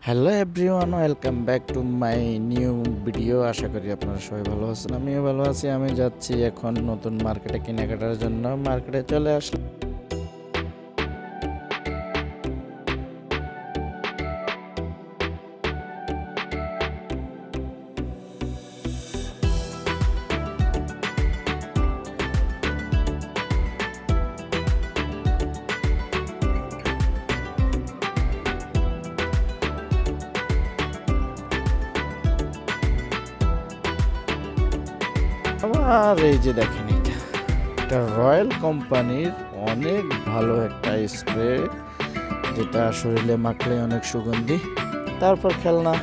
Hello everyone, welcome back to my new video. আশা করি আপনারা সবাই ভালো আছেন, আমিও ভালো আছি। আমি যাচ্ছি এখন নতুন মার্কেটে কেনাকাটার জন্য। মার্কেটে চলে আসলাম। আর এই যে দেখেন, এটা রয়্যাল কোম্পানির অনেক ভালো একটা স্প্রে, যেটা শরীরে মাখলে অনেক সুগন্ধি। তারপর খেলনা,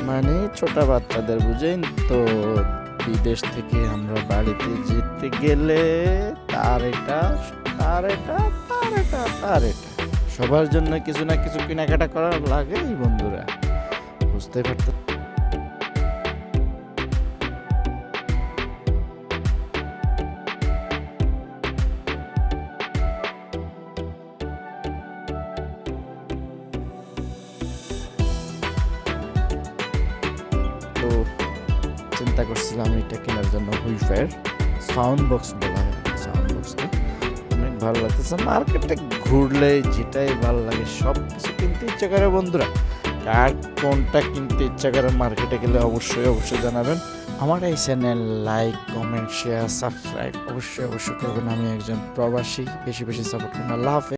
মানে ছোট বাচ্চাদের বুঝেন তো। বিদেশ থেকে আমরা বাড়িতে যেতে গেলে তার এটা তার এটা তার এটা তার এটা সবার জন্য কিছু না কিছু কেনাকাটা করা লাগে বন্ধুরা, বুঝতে পারতে। তো চিন্তা করছিলাম এটা কেনার জন্য। হুইফায়ার সাউন্ড বক্স বলা হয়, সাউন্ড বক্সটা অনেক ভালো লাগতেছে। মার্কেটে ঘুরলে যেটাই ভালো লাগে সব কিছু কিনতে ইচ্ছা করে বন্ধুরা। কার কোনটা কিনতে ইচ্ছা করে মার্কেটে গেলে অবশ্যই জানাবেন। আমার এই channel like, comment, share, subscribe অবশ্যই করবেন। আমি একজন প্রবাসী, বেশি সাপোর্ট করুন। আল্লাহ হাফেজ।